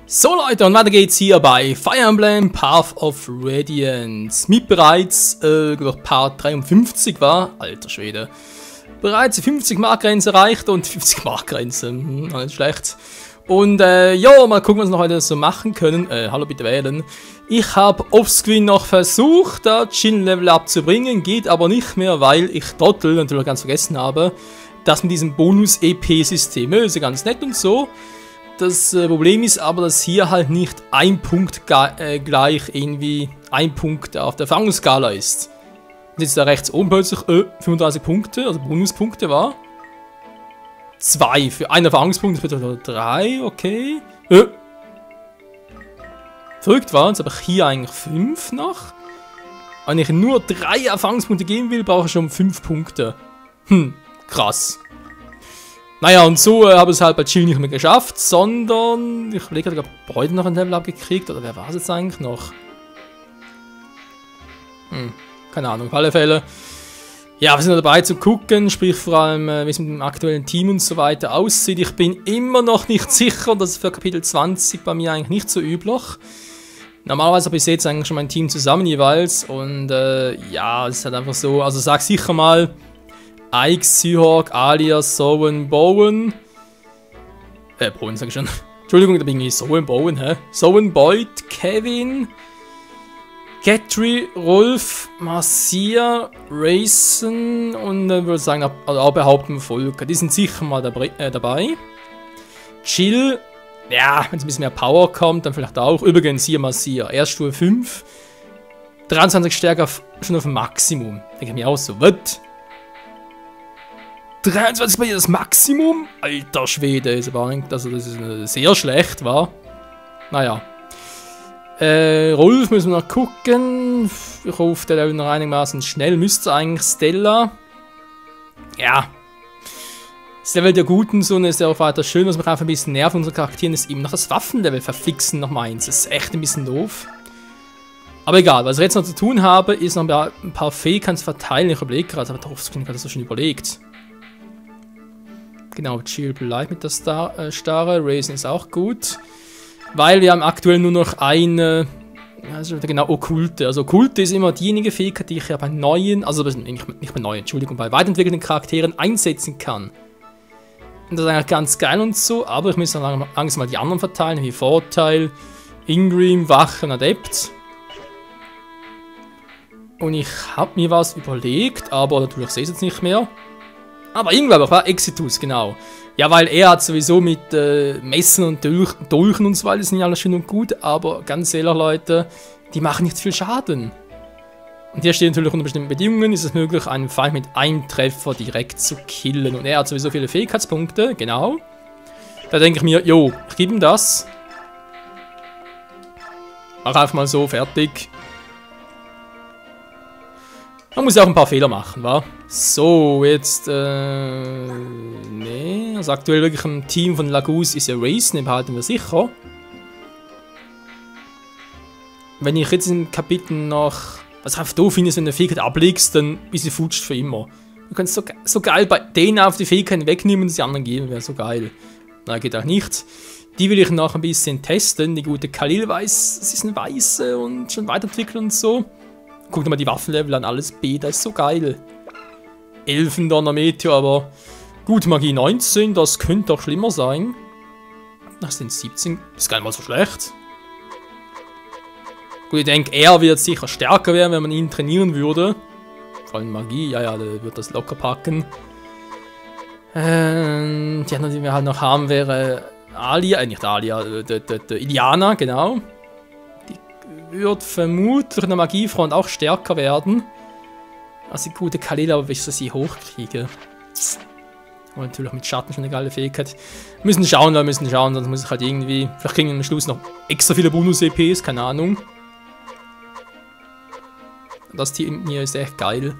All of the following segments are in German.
So Leute, und weiter geht's hier bei Fire Emblem Path of Radiance. Mit bereits, Part 53 war, alter Schwede, bereits die 50 Markgrenze erreicht und 50 Markgrenze, nicht schlecht. Und ja, mal gucken, was wir noch heute so machen können. Hallo, bitte wählen. Ich habe offscreen noch versucht, da Chin-Level abzubringen, geht aber nicht mehr, weil ich Trottel natürlich ganz vergessen habe, dass mit diesem Bonus-EP-System ist ja ganz nett und so. Das Problem ist aber, dass hier halt nicht ein Punkt gleich irgendwie ein Punkt auf der Erfahrungsskala ist. Jetzt da rechts oben plötzlich 35 Punkte, also Bonuspunkte war. 2 für einen Erfahrungspunkt, das bedeutet 3, okay. Verrückt war, jetzt habe ich hier eigentlich 5 noch. Wenn ich nur 3 Erfahrungspunkte geben will, brauche ich schon 5 Punkte. Krass. Naja, und so habe ich es halt bei Chill nicht mehr geschafft, sondern ich überlege, ich habe heute noch ein Level abgekriegt, oder wer war es jetzt eigentlich noch? Keine Ahnung, auf alle Fälle. Ja, wir sind dabei zu gucken, sprich vor allem, wie es mit dem aktuellen Team und so weiter aussieht. Ich bin immer noch nicht sicher, das ist für Kapitel 20 bei mir eigentlich nicht so üblich. Normalerweise habe ich jetzt eigentlich schon mein Team zusammen jeweils und ja, es ist halt einfach so, also sag sicher mal, Ike, Seahawk, Alia, Sowen, Bowen. Bowen sag ich schon. Entschuldigung, da bin ich Sowen, Bowen, hä? Sowen, Boyd, Kevin, Gatry, Rolf, Marcia, Rayson und würde sagen, auch behaupten Volker. Die sind sicher mal dabei. Chill, ja, wenn es ein bisschen mehr Power kommt, dann vielleicht auch. Übrigens hier Marcia, erst Stufe 5. 23 Stärke schon auf dem Maximum. Denke ich mir auch so, was? 23 bei ihr das Maximum? Alter Schwede, ist aber nicht, also das ist sehr schlecht, war. Naja. Rolf müssen wir noch gucken. Ich hoffe, der Level noch einigermaßen schnell. Müsste eigentlich Stella. Ja. Das Level der Guten so ist ja auch weiter schön. Was mich einfach ein bisschen nervt, unsere Charakteren ist eben noch das Waffenlevel verfixen noch meins. Das ist echt ein bisschen doof. Aber egal, was ich jetzt noch zu tun habe, ist noch ein paar Fähigkeiten zu verteilen. Ich überlege gerade, aber darauf habe ich das so schon überlegt. Genau, Chill bleibt mit der Starre, Raisin ist auch gut. Weil wir haben aktuell nur noch eine, ja, genau, Okkulte. Also Okkulte ist immer diejenige Fähigkeit, die ich ja bei neuen, also nicht bei neuen, Entschuldigung, bei weiterentwickelten Charakteren einsetzen kann. Und das ist eigentlich ganz geil und so, aber ich muss dann langsam mal die anderen verteilen, wie Vorteil, Ingrim, Wachen, Adept. Und ich habe mir was überlegt, aber natürlich sehe ich es jetzt nicht mehr. Aber irgendwann war Exitus, genau. Ja, weil er hat sowieso mit Messen und Dolchen und so weiter, die sind ja alles schön und gut, aber ganz ehrlich, Leute, die machen nicht viel Schaden. Und hier steht natürlich unter bestimmten Bedingungen, ist es möglich, einen Feind mit einem Treffer direkt zu killen. Und er hat sowieso viele Fähigkeitspunkte, genau. Da denke ich mir, jo, ich gebe ihm das. Mach einfach mal so, fertig. Man muss ja auch ein paar Fehler machen, wa? So, jetzt, nee, also aktuell wirklich im Team von Laguz ist ja Raisin, den behalten wir sicher. Wenn ich jetzt im Kapitel noch, was ich einfach doof finde, ist, wenn du eine Fähigkeit ablegst, dann ist sie futscht für immer. Du kannst so geil bei denen auf die Fähigkeiten wegnehmen und die anderen geben, wäre so geil. Na, geht auch nicht. Die will ich noch ein bisschen testen, die gute Khalil weiß, sie ist eine Weiße und schon weiterentwickeln und so. Guck dir mal die Waffenlevel an, alles B, das ist so geil. Elfendonner Meteor, aber gut, Magie 19, das könnte doch schlimmer sein. Das sind 17, ist gar nicht mal so schlecht. Gut, ich denke, er wird sicher stärker werden, wenn man ihn trainieren würde. Vor allem Magie, ja, der wird das locker packen. Die anderen, die wir halt noch haben, wäre Alia, nicht Alia, Iliana, genau. Wird vermutlich in der Magiefront auch stärker werden. Also die gute Khalil, aber bis ich sie hochkriege. Und natürlich mit Schatten schon eine geile Fähigkeit. Wir müssen schauen, sonst muss ich halt irgendwie. Vielleicht kriegen wir am Schluss noch extra viele Bonus-EPs, keine Ahnung. Das Team hier ist echt geil.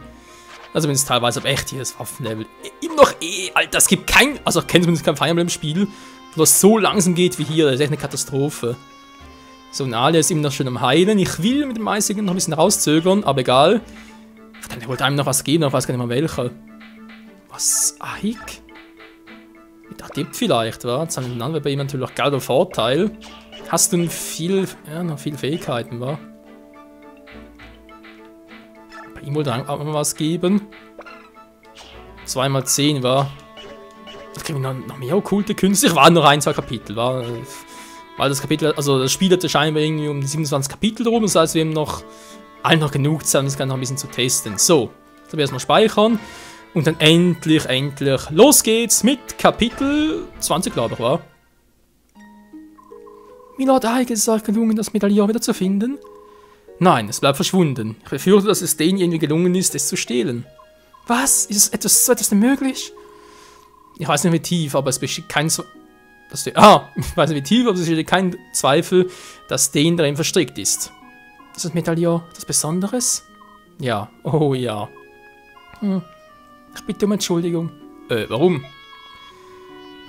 Also wenn es teilweise aber echt hier das Waffenlevel. Immer noch Alter, es gibt kein. Also ich kenne zumindest kein Fire Emblem-Spiel, wo das so langsam geht wie hier. Das ist echt eine Katastrophe. So, und Alia ist immer noch schön am Heilen. Ich will mit dem Meistigen noch ein bisschen rauszögern, aber egal. Verdammt, er wollte einem noch was geben, aber ich weiß gar nicht mal welcher. Was? Ike? Mit Der tippt vielleicht, wa? Jetzt haben wir bei ihm natürlich auch gelber Vorteil. Hast du noch viel Fähigkeiten, wa? Bei ihm wollte er auch mal was geben. 2x10, wa? Jetzt kriegen wir noch mehr okkulte Künste. Ich war noch 1, 2 Kapitel, wa? Weil das Kapitel, also das Spiel hatte scheinbar irgendwie um die 27 Kapitel rum. Das heißt, wir haben noch genug Zeit, um das Ganze noch ein bisschen zu testen. So, jetzt wir erstmal speichern. Und dann endlich, los geht's mit Kapitel 20, glaube ich, war. Milord Ike, ist es euch gelungen, das Medaillon wieder zu finden? Nein, es bleibt verschwunden. Ich befürchte, dass es denen irgendwie gelungen ist, es zu stehlen. Was? Ist so etwas denn möglich? Ich weiß nicht wie tief, aber es besteht kein ich weiß nicht wie tief, aber es besteht kein Zweifel, dass Dane darin verstrickt ist. Ist das Medaillon etwas Besonderes? Ja, oh ja. Ich bitte um Entschuldigung. Warum?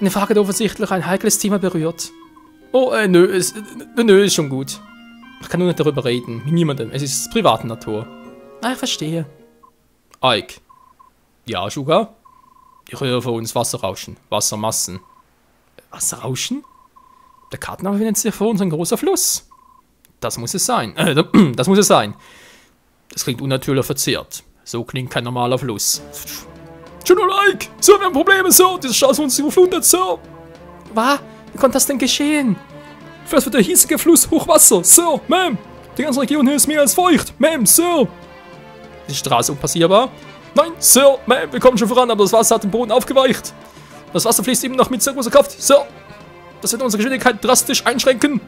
Eine Frage hat offensichtlich ein heikles Thema berührt. Oh, nö, ist schon gut. Ich kann nur nicht darüber reden, mit niemandem. Es ist privater Natur. Ah, ich verstehe. Ike. Ja, Sugar? Ich höre von uns Wasserrauschen, Wassermassen. Wasserrauschen? Der Karten befindet sich vor uns ein großer Fluss. Das muss es sein. Das muss es sein. Das klingt unnatürlich verzerrt. So klingt kein normaler Fluss. General Ike! Sir, wir haben Probleme, Sir! Diese Straße uns überflutet, Sir! Was? Wie konnte das denn geschehen? Vielleicht wird der hiesige Fluss Hochwasser, Sir! Ma'am! Die ganze Region hier ist mehr als feucht! Ma'am, Sir! Ist die Straße unpassierbar? Nein, Sir! Ma'am, wir kommen schon voran, aber das Wasser hat den Boden aufgeweicht! Das Wasser fließt eben noch mit sehr großer Kraft, Sir! Das wird unsere Geschwindigkeit drastisch einschränken!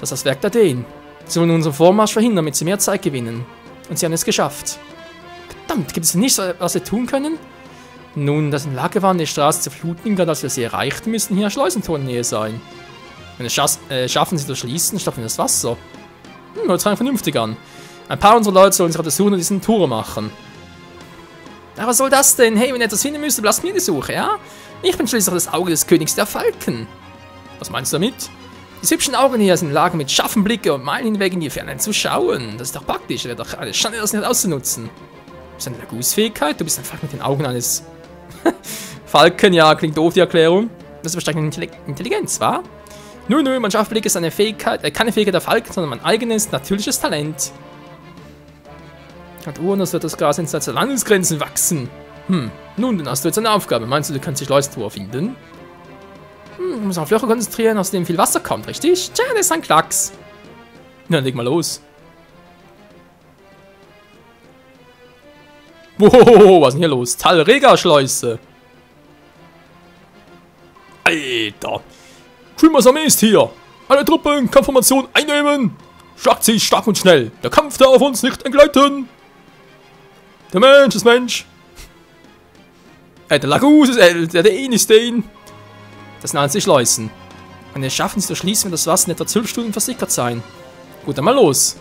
Das ist das Werk der Dänen. Sie wollen unseren Vormarsch verhindern, damit sie mehr Zeit gewinnen. Und sie haben es geschafft. Verdammt, gibt es nichts, was wir tun können? Nun, dass in der Lage waren, die Straße zu fluten, gerade als wir sie erreichten, müssten hier Schleusentor in der Nähe sein. Wenn es schaffen, sie zu schließen, stopfen wir das Wasser. Hört sich vernünftig an. Ein paar unserer Leute sollen sich auf der Suche nach diesen Touren machen. Aber was soll das denn? Hey, wenn ihr etwas finden müsst, lasst mir die Suche, ja? Ich bin schließlich das Auge des Königs der Falken. Was meinst du damit? Die hübschen Augen hier sind in der Lage, mit scharfen Blicken und Meilen hinweg in die Ferne zu schauen. Das ist doch praktisch, wäre doch eine Schande, das nicht auszunutzen. Das ist eine Lagusfähigkeit? Du bist einfach mit den Augen eines Falken, ja, klingt doof, die Erklärung. Das ist wahrscheinlich eine Intelligenz, wa? Nö, mein Scharfblick ist eine Fähigkeit, keine Fähigkeit der Falken, sondern mein eigenes, natürliches Talent. Hat Uhren, das wird das Gras inside der Landesgrenzen wachsen. Nun, dann hast du jetzt eine Aufgabe. Meinst du, du kannst die Schleusentor finden? Du musst auf Löcher konzentrieren, aus denen viel Wasser kommt, richtig? Tja, das ist ein Klacks. Na, leg mal los. Wow, was ist denn hier los? Talrega-Schleuse. Alter. Trimmers Armee ist hier. Alle Truppen, Kampfformation einnehmen. Schlagt sie stark und schnell. Der Kampf darf uns nicht entgleiten. Der Mensch ist Mensch. Der Lagus ist der Dane ist Dane. Das sind alles die Schleusen. Wenn wir es schaffen, sie zu schließen, wird das Wasser in etwa 12 Stunden versickert sein. Gut, dann mal los.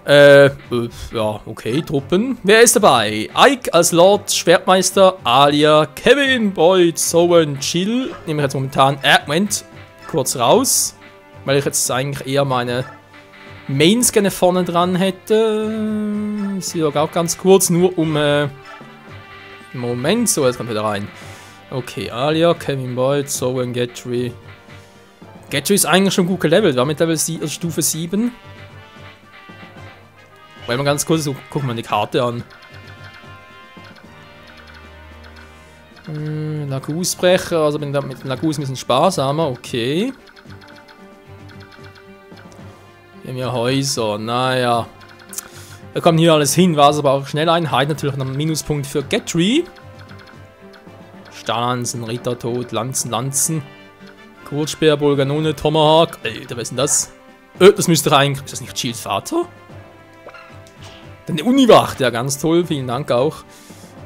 Ja, okay, Truppen. Wer ist dabei? Ike als Lord Schwertmeister, Alia, Kevin, Boyd, Sowen, Chill. Nehme ich jetzt momentan, Moment, kurz raus. Weil ich jetzt eigentlich eher meine Mains gerne vorne dran hätte. Sie auch ganz kurz, nur um, Moment, so, jetzt kommt wieder rein. Okay, Alia, Kevin, Boyd, Sowen, Gatry. Gatry ist eigentlich schon gut gelevelt, war mit Level Stufe 7. Weil mal ganz kurz, so, gucken wir die Karte an. Lagusbrecher, also bin da mit dem Lagus ein bisschen sparsamer, okay. Wir haben ja Häuser, naja. Da kommt hier alles hin, war es aber auch Schnelleinheit, natürlich noch ein Minuspunkt für Gatry. Stahllanzen, Rittertod, Lanzen. Kurzspeer, Bolganone, Tomahawk. Alter, was ist denn das? Das müsste eigentlich. Ist das nicht Chills Vater? Eine Uniwacht, ja, ganz toll, vielen Dank auch.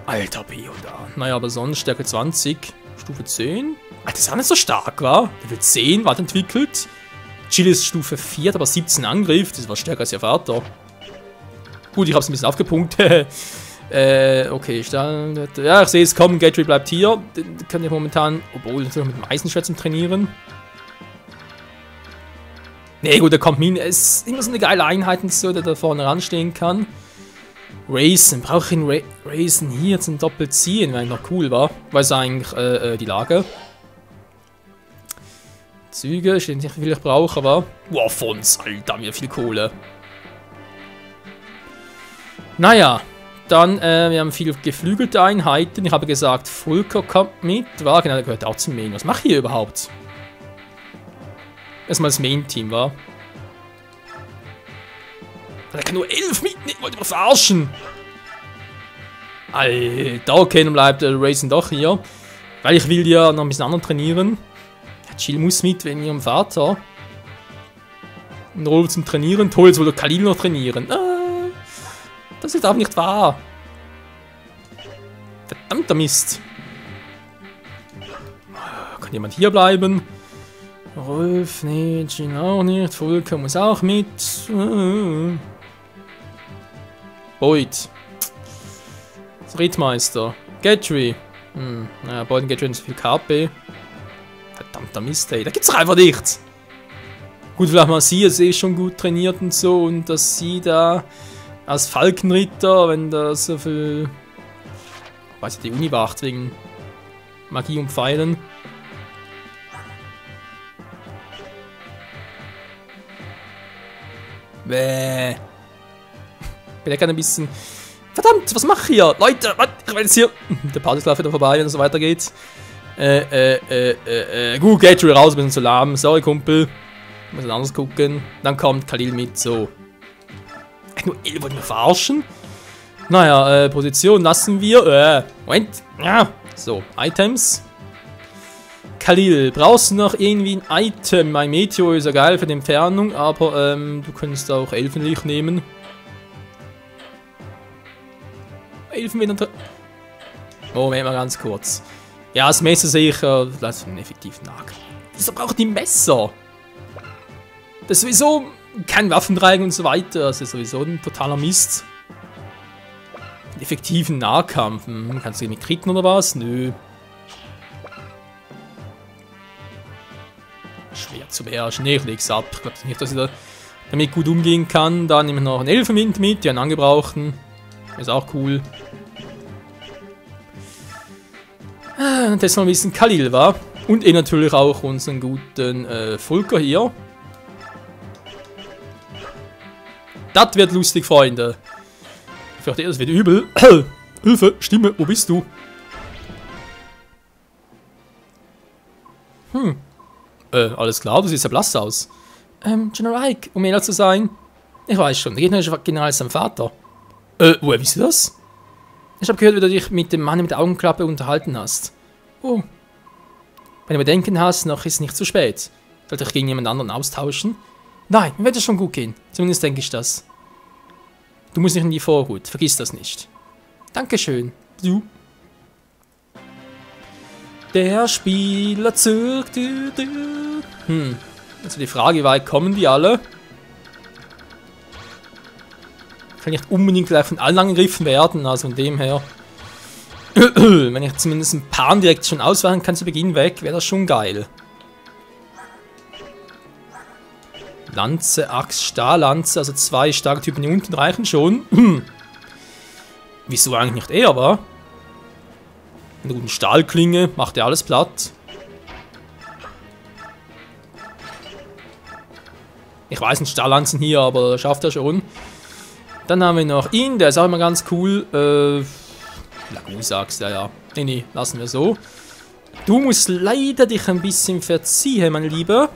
Alter, Bio da. Naja, aber sonst Stärke 20, Stufe 10. Alter, das ist auch nicht so stark, wa? Level 10, war entwickelt. Chill ist Stufe 4, hat aber 17 Angriff, das war stärker als ihr Vater. Gut, ich hab's ein bisschen aufgepumpt. Okay, ja, ich sehe es kommen, Gatry bleibt hier. Den kann ich momentan, obwohl, natürlich mit dem Eisenschwert trainieren. Ne, gut, der kommt hin. Es ist immer so eine geile Einheit, so, der da vorne ranstehen kann. Raisin. Brauche ich einen Raisin hier zum Doppelziehen? Wäre noch cool, war. Weiß eigentlich die Lage. Züge, steht nicht, wie viel ich brauche, aber. Wow, Fons, Alter, wieder viel Kohle. Naja, dann, wir haben viele geflügelte Einheiten. Ich habe gesagt, Fulker kommt mit. War genau, der gehört auch zum Main. Was mache ich hier überhaupt? Erstmal das Main-Team, war. Der kann nur 11 mitnehmen, wollte ich verarschen. Alter, okay, dann bleibt der Raisin doch hier. Weil ich will ja noch ein bisschen anderen trainieren. Chill muss mit wegen ihrem Vater. Und Rolf zum Trainieren. Toll, jetzt will der Khalil noch trainieren. Das ist auch nicht wahr. Verdammter Mist. Kann jemand hier bleiben? Rolf, nee, Jin auch nicht. Volker muss auch mit. Boyd. Das Rittmeister. Gatry. Naja, Boyd und Gatry haben so viel KP. Verdammter Mist, ey. Da gibt's doch einfach nichts. Gut, vielleicht mal sie ist eh schon gut trainiert und so. Und dass sie da als Falkenritter, wenn da so viel. Weiß ich, die Uni wacht wegen Magie und Pfeilen. Bäh. Bin ja gerade ein bisschen. Verdammt, was mache ich hier? Leute, was? Ich will jetzt hier. Der Part ist gleich wieder vorbei, wenn es so weitergeht. Gut, Gatry raus, bin zu lahm. Sorry, Kumpel. Ich muss anders gucken. Dann kommt Khalil mit, so. Nur 11 wollen wir verarschen? Naja, Position lassen wir. Moment. Ja. So, Items. Khalil, brauchst du noch irgendwie ein Item? Mein Meteor ist ja geil für die Entfernung, aber du könntest auch Elfenlicht nehmen. Elfenlicht. Moment mal ganz kurz. Ja, das Messer sicher. Das ist ein effektiver Nahkampf. Wieso braucht die Messer? Das ist sowieso kein Waffendreieck und so weiter. Das ist sowieso ein totaler Mist. Einen effektiven Nahkampf. Kannst du mit kritten oder was? Nö. Schwer zu beherrschen. Nee, ich leg's ab. Ich glaube nicht, dass ich damit gut umgehen kann. Dann nehmen wir noch einen Elfenwind mit, die einen angebrauchten. Ist auch cool. Und jetzt noch ein bisschen Khalil war. Und natürlich auch unseren guten Volker hier. Das wird lustig, Freunde. Ich fürchte, das wird übel. Hilfe, Stimme, wo bist du? Alles klar, du siehst ja blass aus. General Ike, um ehrlich zu sein. Ich weiß schon, der Gegner ist genau als sein Vater. Woher weißt du das? Ich habe gehört, wie du dich mit dem Mann mit der Augenklappe unterhalten hast. Oh. Wenn du Bedenken hast, noch ist es nicht zu spät. Sollte ich gegen jemand anderen austauschen? Nein, mir wird es schon gut gehen. Zumindest denke ich das. Du musst nicht in die Vorhut, vergiss das nicht. Dankeschön. Du. Der Spieler zirkt. Also die Frage, wie weit kommen die alle? Kann nicht unbedingt gleich von allen angegriffen werden, also von dem her. Wenn ich zumindest ein paar direkt schon ausweichen kann zu Beginn weg, wäre das schon geil. Lanze, Axt, Stahllanze, also 2 starke Typen hier unten reichen schon. Wieso eigentlich nicht eher, wa? Eine gute Stahlklinge, macht ja alles platt. Ich weiß nicht, Stahllanzen hier, aber schafft er schon. Dann haben wir noch ihn, der ist auch immer ganz cool. Lagu sagst du, ja. Nee, lassen wir so. Du musst leider dich ein bisschen verziehen, mein Lieber.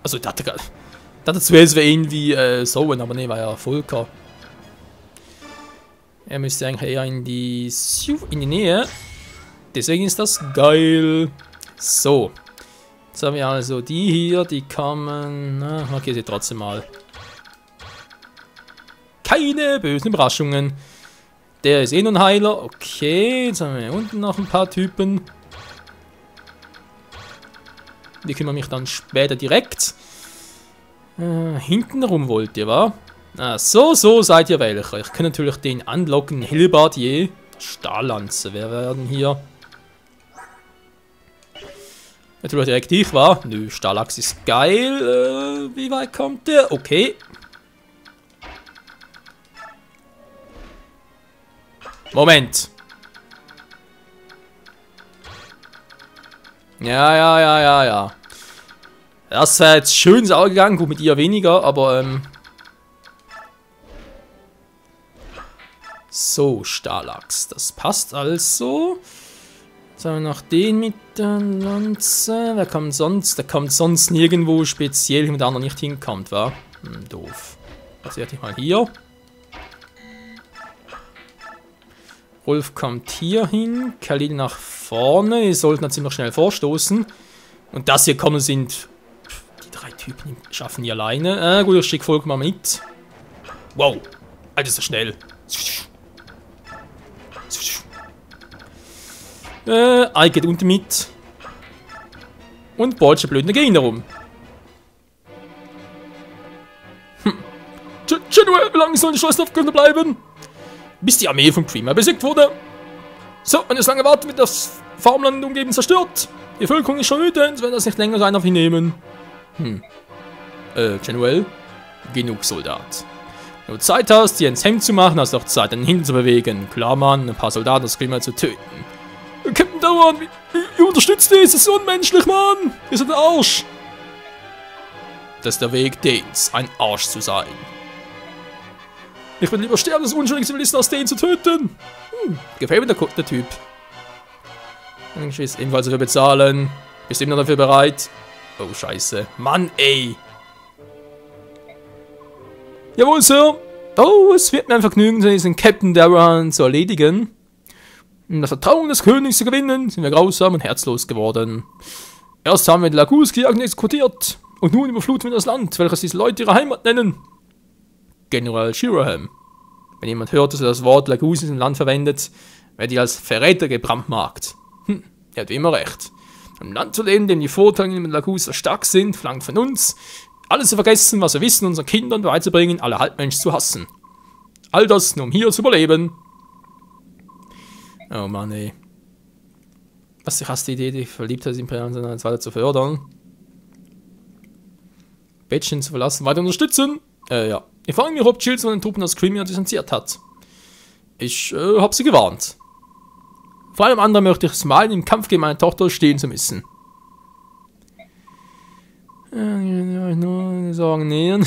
Also, dazu wäre es irgendwie so, aber nee, war ja Volker. Er müsste eigentlich eher in die Nähe. Deswegen ist das geil. So. Jetzt haben wir also die hier, die kommen. Na, markiere sie trotzdem mal. Keine bösen Überraschungen. Der ist eh nur ein Heiler. Okay, jetzt haben wir hier unten noch ein paar Typen. Die kümmern mich dann später direkt. Hinten rum wollt ihr, wa? So seid ihr welcher. Ich kann natürlich den anlocken. Hilbardier. Stahllanze. Wer werden hier? Natürlich direkt ich war. Nö, Stalax ist geil. Wie weit kommt der? Okay. Moment. Ja. Das wäre jetzt schön sauer gegangen. Gut, mit ihr weniger, aber so, Stalax. Das passt also. Jetzt haben wir noch den mit der Lanze. Wer kommt sonst? Der kommt sonst nirgendwo speziell, wo der andere nicht hinkommt, wa? Doof. Also werde ich mal hier. Rolf kommt hier hin. Khalil nach vorne. Die sollten dann ziemlich schnell vorstoßen. Und das hier kommen sind... Die 3 Typen die schaffen die alleine. Gut, ich schicke Volk mal mit. Wow. Alter, ist das schnell. Ei geht unten mit. Und bolsche blöden Gegner rum. General, wie lange soll die Schlossdorfkunde bleiben? Bis die Armee von Creamer besiegt wurde. So, wenn es lange wartet, wird das Farmland umgeben zerstört. Die Bevölkerung ist schon wütend, wenn das nicht länger sein auf ihn nehmen. General, genug Soldat. Wenn du Zeit hast, dir ins Hemd zu machen, hast du auch Zeit, den Hinten zu bewegen. Klar, Mann, ein paar Soldaten aus Creamer zu töten. Captain Dauern, wie unterstützt ihr? Es ist unmenschlich, Mann! Ihr seid ein Arsch! Das ist der Weg Danes, ein Arsch zu sein. Ich würde lieber sterben, als unschuldige Zivilisten aus Dane zu töten. Gefällt mir der Typ. Ich will ebenfalls dafür bezahlen. Bist du immer noch dafür bereit? Oh, scheiße. Mann, ey! Jawohl, Sir! Oh, es wird mir ein Vergnügen, diesen Captain Daran zu erledigen. Um das Vertrauen des Königs zu gewinnen, sind wir grausam und herzlos geworden. Erst haben wir die Laguski-Jagden exekutiert. Und nun überfluten wir das Land, welches diese Leute ihre Heimat nennen. General Shiraham. Wenn jemand hört, dass er das Wort Lagusis im Land verwendet, werde ich als Verräter gebrandmarkt. Er hat wie immer recht. Ein Land zu leben, dem die Vorteile mit Lagusa stark sind, verlangt von uns, alles zu vergessen, was wir wissen, unseren Kindern beizubringen, alle Halbmenschen zu hassen. All das nur um hier zu überleben. Oh Mann, ey. Was, ich hasse die Idee, die Verliebtheit des Imperiums weiter zu fördern. Bettchen zu verlassen, weiter unterstützen. Ja. Ich frage mich, ob Jill von den Truppen aus Creamer distanziert hat. Ich habe sie gewarnt. Vor allem anderen möchte ich es meiden, im Kampf gegen meine Tochter stehen zu müssen. Sorgen nähern.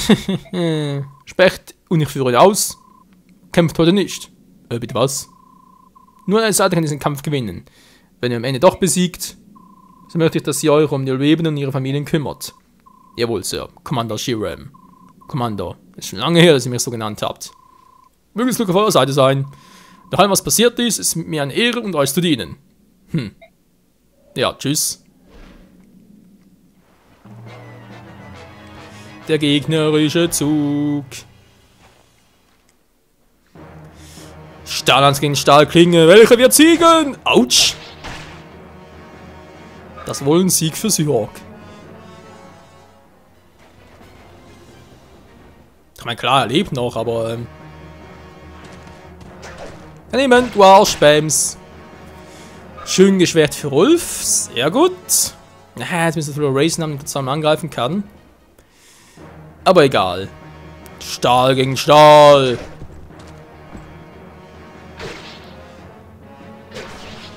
Specht und ich führe ihn aus. Kämpft heute nicht. Bitte was? Nur eine Seite kann diesen Kampf gewinnen. Wenn ihr am Ende doch besiegt, so möchte ich, dass ihr euch um die Überlebenden und ihre Familien kümmert. Jawohl, Sir. Commander Shiraham. Commander, es ist schon lange her, dass ihr mich so genannt habt. Möge es Glück auf eurer Seite sein. Nach allem, was passiert ist, ist mir eine Ehre, und euch zu dienen. Ja, tschüss. Der gegnerische Zug. Stahlhands gegen Stahlklinge. Welcher wird siegen? Autsch. Das wohl ein Sieg für Syrok. Ich meine, klar, er lebt noch, aber... Daneben, du Arschbams. Schön geschwert für Rolf. Sehr gut. Jetzt müssen wir Racen haben, damit er zusammen angreifen kann. Aber egal. Stahl gegen Stahl.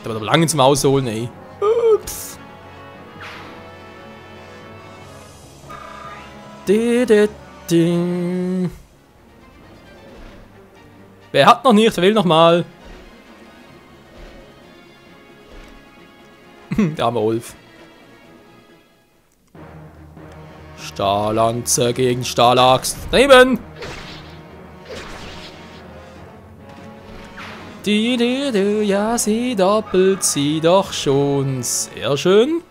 Da wird aber lange zum Ausholen, ey. Ups. Wer hat noch nicht? Wer will noch mal? Der arme Rolf. Stahllanze gegen Stahlaxt. Daneben! Ja, sie doppelt sie doch schon. Sehr schön.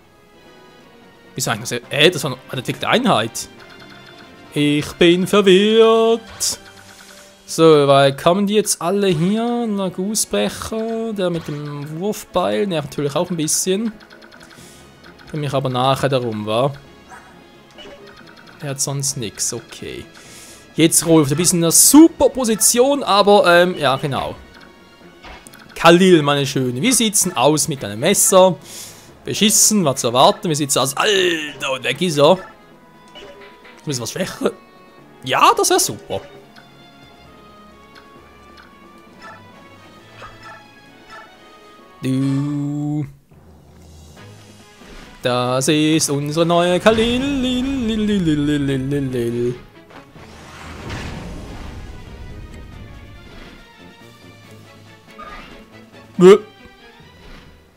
Wieso eigentlich? Das war eine entwickelte Einheit. Ich bin verwirrt. So, weil kommen die jetzt alle hier? Lagusbrecher, der mit dem Wurfbeil, nervt natürlich auch ein bisschen. Für mich aber nachher darum, war. Er hat sonst nichts, okay. Jetzt Rolf, du bist in einer super Position, aber, ja, genau. Khalil, meine Schöne, wie sieht's denn aus mit deinem Messer? Beschissen, was zu erwarten. Wie sieht's aus? Alter, und weg ist er. Müssen wir was schwächer? Ja, das wäre super. Du. Das ist unsere neue Khalil.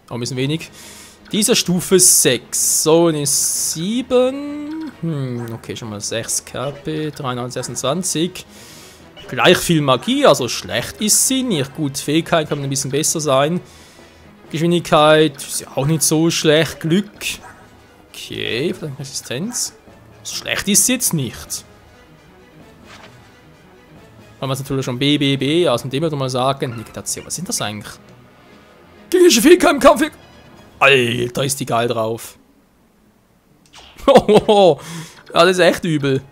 Auch ein bisschen wenig. Dieser Stufe 6. So, ist 7. Okay, schon mal 6 KP. 326. Gleich viel Magie, also schlecht ist sie nicht. Gut, Fähigkeit kann ein bisschen besser sein. Geschwindigkeit ist ja auch nicht so schlecht. Glück. Okay, Resistenz. So schlecht ist sie jetzt nicht. Haben wir es natürlich schon BBB, also mit dem würde man sagen, Negation, was sind das eigentlich? Gegnerische Fähigkeit im Kampf. Alter, ist die geil drauf. Oh, das ist echt übel.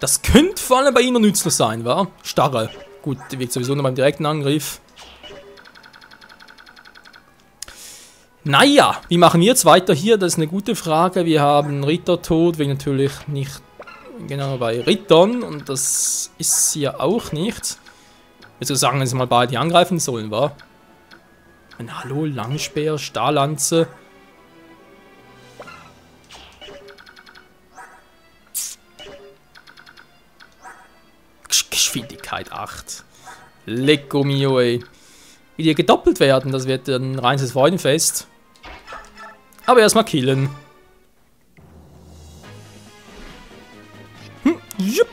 Das könnte vor allem bei ihnen nützlich sein, wa? Starre. Gut, die wirkt sowieso nur beim direkten Angriff. Naja, wie machen wir jetzt weiter hier? Das ist eine gute Frage. Wir haben Rittertod, wegen natürlich nicht genau bei Rittern. Und das ist hier auch nicht. Ich würde sagen, dass wir mal beide angreifen sollen, wa? Hallo, Langspeer, Stahllanze. Geschwindigkeit 8. Lecco mio, ey. Wie die gedoppelt werden, das wird ein reines Freudenfest. Aber erstmal killen. Jupp.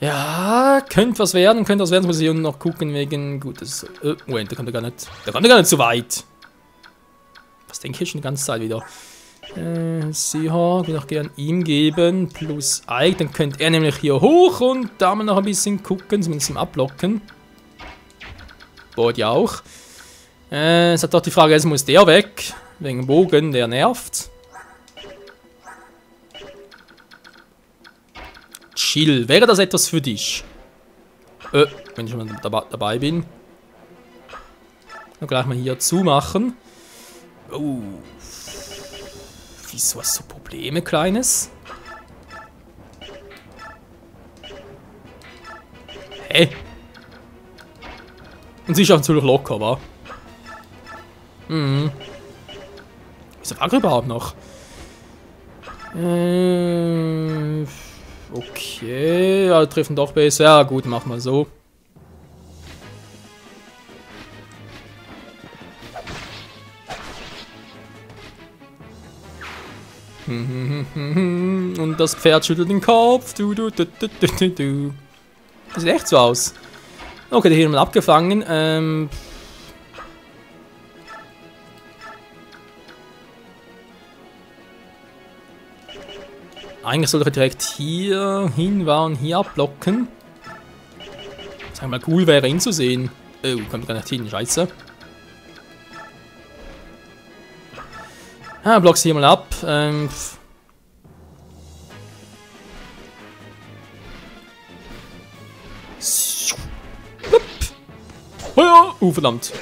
Ja, könnte was werden, muss ich noch gucken wegen gutes. Moment, da kommt er gar nicht. Da kommt er gar nicht so weit. Was denke ich schon die ganze Zeit wieder? Seahawk will auch gerne ihm geben. Plus Ike, dann könnte er nämlich hier hoch und da mal noch ein bisschen gucken, zumindest im Ablocken. Board ja auch. Es hat doch die Frage, jetzt muss der weg. Wegen Bogen, der nervt. Chill, wäre das etwas für dich? Wenn ich schon dabei bin. Dann gleich mal hier zumachen. Oh. Wieso hast du Probleme, Kleines? Hä? Und sie ist auch natürlich locker, wa? Wieso war er überhaupt noch? Okay, ja, treffen doch besser. Ja, gut, mach mal so. Und das Pferd schüttelt den Kopf. Das sieht echt so aus. Okay, der hier mal abgefangen. Eigentlich sollte er direkt hier hin und hier abblocken. Sag mal, cool wäre ihn zu sehen. Oh, kommt gar nicht hin, scheiße. Ah, blockst hier mal ab. Oh, verdammt.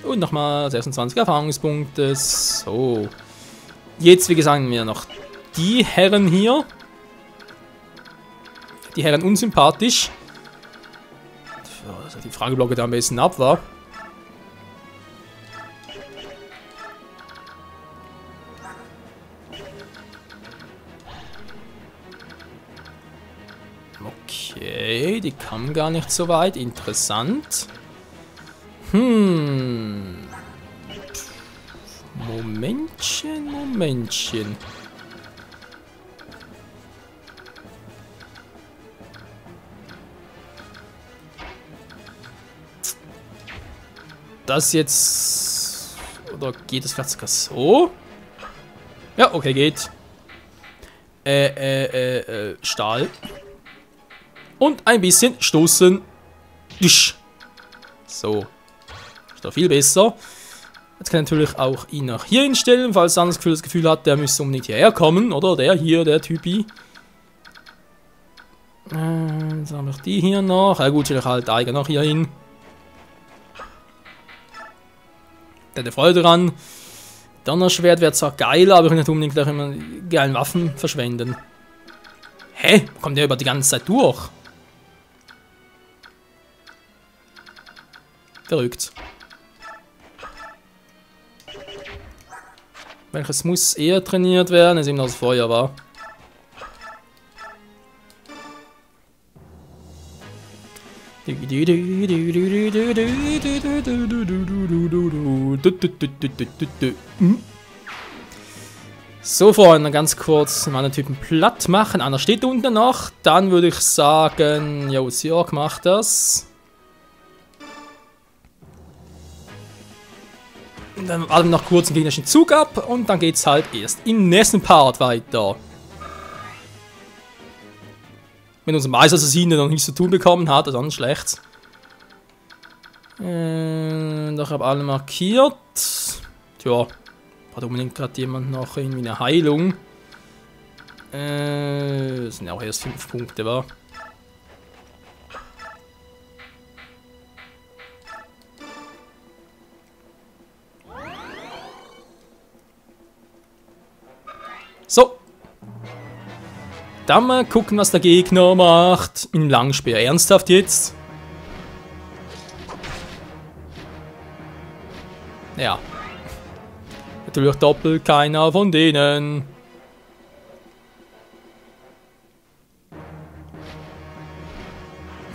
Und nochmal 26 Erfahrungspunkte. So. Jetzt, wie gesagt, wir noch die Herren hier. Die Herren unsympathisch. Also die Frage blockt am besten ab, war. Okay, die kam gar nicht so weit. Interessant. Momentchen. Das jetzt... Oder geht es vielleicht sogar so? Ja, okay, geht. Stahl. Und ein bisschen stoßen. So. Ist doch viel besser. Jetzt kann ich natürlich auch ihn nach hier hinstellen, falls er das Gefühl hat, der müsste unbedingt hierher kommen, oder? Der hier, der Typi. Jetzt haben wir die hier noch. Ja gut, ich halt Eiger noch hier hin. Der hat Freude dran. Donnerschwert wäre zwar geil, aber ich will nicht unbedingt gleich immer geilen Waffen verschwenden. Hä? Kommt der über die ganze Zeit durch? Verrückt. Welches muss eher trainiert werden? Das ist eben das Feuer war. So, Freunde, ganz kurz meine Typen platt machen. Einer steht unten noch. Dann würde ich sagen, jo, Siork macht das. Und dann warten wir noch kurz einen gegnerischen Zug ab und dann geht's halt erst im nächsten Part weiter. Wenn unser Meisterassassine noch nichts zu tun bekommen hat, dann schlecht. Ich habe alle markiert. Tja, hat unbedingt gerade jemand noch irgendwie eine Heilung. Das sind ja auch erst 5 Punkte, wa? So. Dann mal gucken, was der Gegner macht. Im Langspeer. Ernsthaft jetzt? Ja. Natürlich doppelt keiner von denen.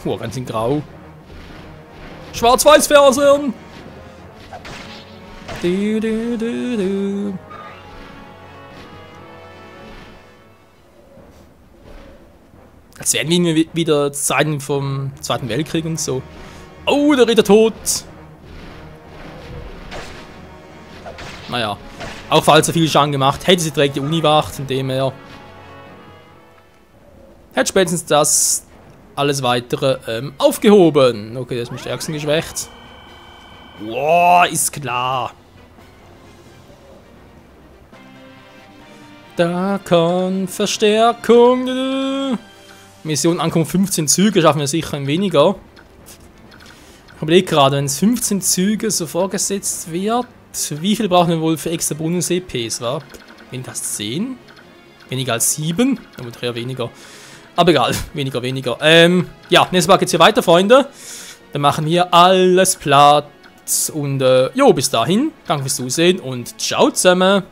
Oh, ganz in Grau. Schwarz-Weiß-Fersen! Als wären wir wieder Zeiten vom Zweiten Weltkrieg und so. Oh, der Ritter tot! Naja, auch falls er viel Schaden gemacht hätte, sie trägt die Uniwacht, von dem er hätte spätestens das alles weitere aufgehoben. Okay, der ist am stärksten geschwächt. Wow, ist klar. Da kommt Verstärkung. Mission Ankunft 15 Züge, schaffen wir sicher ein weniger. Ich überlege gerade, wenn es 15 Züge so vorgesetzt wird, wie viel brauchen wir wohl für extra Bonus-EPs, wa? Weniger als 10? Weniger als 7? Damit eher weniger. Aber egal, weniger. Ja, nächstes Mal geht's hier weiter, Freunde. Dann machen wir alles platt. Und jo, bis dahin, danke fürs Zusehen und ciao zusammen.